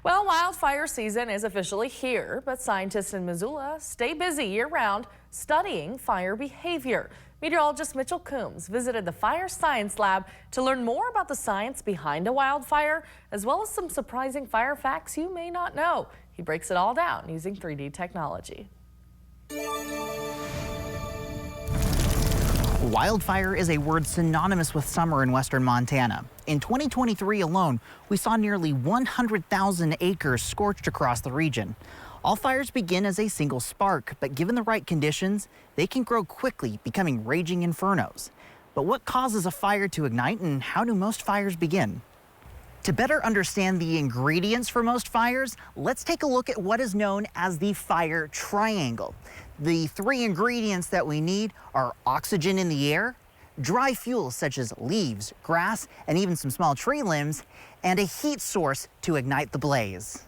Well, wildfire season is officially here, but scientists in Missoula stay busy year-round studying fire behavior. Meteorologist Mitchell Coombs visited the Fire Science Lab to learn more about the science behind a wildfire, as well as some surprising fire facts you may not know. He breaks it all down using 3D technology. Wildfire is a word synonymous with summer in western Montana. In 2023 alone, we saw nearly 100,000 acres scorched across the region. All fires begin as a single spark, but given the right conditions, they can grow quickly, becoming raging infernos. But what causes a fire to ignite, and how do most fires begin? To better understand the ingredients for most fires, let's take a look at what is known as the fire triangle. The three ingredients that we need are oxygen in the air, dry fuels such as leaves, grass, and even some small tree limbs, and a heat source to ignite the blaze.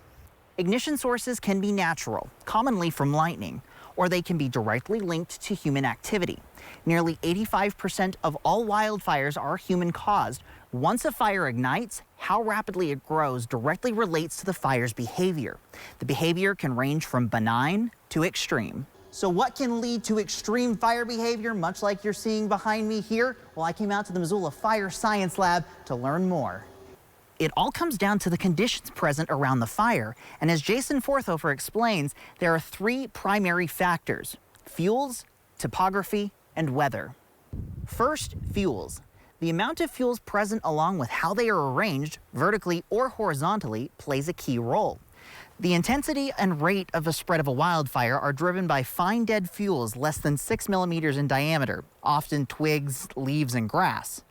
Ignition sources can be natural, commonly from lightning, or they can be directly linked to human activity. Nearly 85% of all wildfires are human-caused. Once a fire ignites, how rapidly it grows directly relates to the fire's behavior. The behavior can range from benign to extreme. So what can lead to extreme fire behavior, much like you're seeing behind me here? Well, I came out to the Missoula Fire Science Lab to learn more. It all comes down to the conditions present around the fire. And as Jason Forthofer explains, there are three primary factors: fuels, topography, and weather. First, fuels. The amount of fuels present along with how they are arranged, vertically or horizontally, plays a key role. The intensity and rate of the spread of a wildfire are driven by fine dead fuels less than 6 millimeters in diameter, often twigs, leaves, and grass.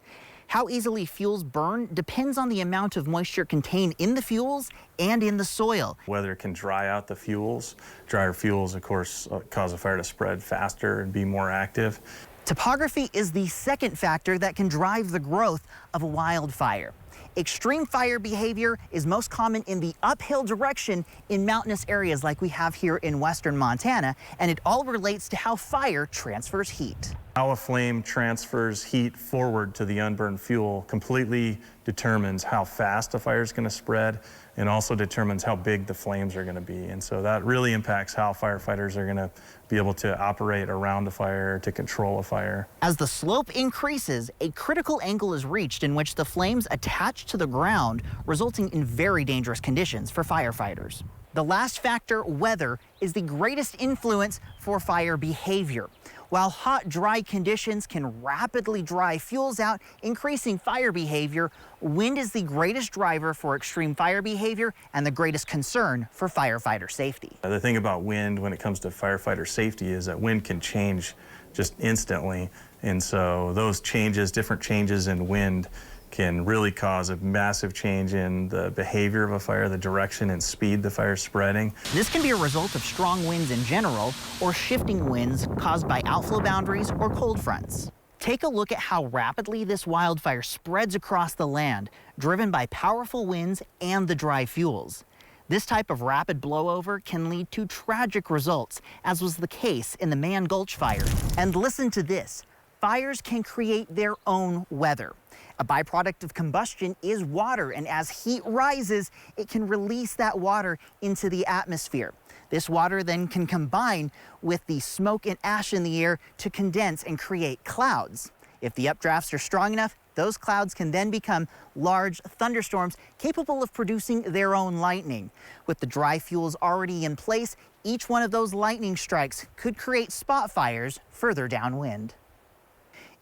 How easily fuels burn depends on the amount of moisture contained in the fuels and in the soil. Weather can dry out the fuels. Drier fuels, of course, cause a fire to spread faster and be more active. Topography is the second factor that can drive the growth of a wildfire. Extreme fire behavior is most common in the uphill direction in mountainous areas like we have here in western Montana, and it all relates to how fire transfers heat. How a flame transfers heat forward to the unburned fuel completely determines how fast a fire is going to spread, and also determines how big the flames are going to be. And so that really impacts how firefighters are going to be able to operate around a fire, to control a fire. As the slope increases, a critical angle is reached in which the flames attach to the ground, resulting in very dangerous conditions for firefighters. The last factor, weather, is the greatest influence for fire behavior. While hot, dry conditions can rapidly dry fuels out, increasing fire behavior, wind is the greatest driver for extreme fire behavior and the greatest concern for firefighter safety. The thing about wind when it comes to firefighter safety is that wind can change just instantly. And so those changes, different changes in wind, can really cause a massive change in the behavior of a fire, the direction and speed the fire is spreading. This can be a result of strong winds in general or shifting winds caused by outflow boundaries or cold fronts. Take a look at how rapidly this wildfire spreads across the land, driven by powerful winds and the dry fuels. This type of rapid blowover can lead to tragic results, as was the case in the Man Gulch fire. And listen to this, fires can create their own weather. A byproduct of combustion is water, and as heat rises, it can release that water into the atmosphere. This water then can combine with the smoke and ash in the air to condense and create clouds. If the updrafts are strong enough, those clouds can then become large thunderstorms capable of producing their own lightning. With the dry fuels already in place, each one of those lightning strikes could create spot fires further downwind.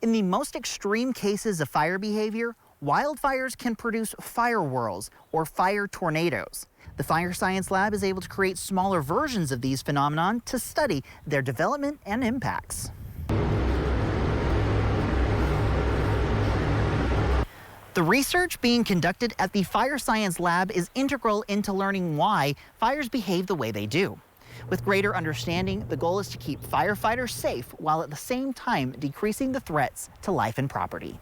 In the most extreme cases of fire behavior, wildfires can produce fire whirls or fire tornadoes. The Fire Science Lab is able to create smaller versions of these phenomena to study their development and impacts. The research being conducted at the Fire Science Lab is integral into learning why fires behave the way they do. With greater understanding, the goal is to keep firefighters safe while at the same time decreasing the threats to life and property.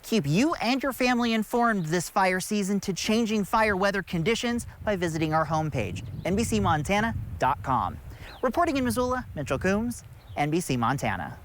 Keep you and your family informed this fire season to changing fire weather conditions by visiting our homepage, NBCMontana.com. Reporting in Missoula, Mitchell Coombs, NBC Montana.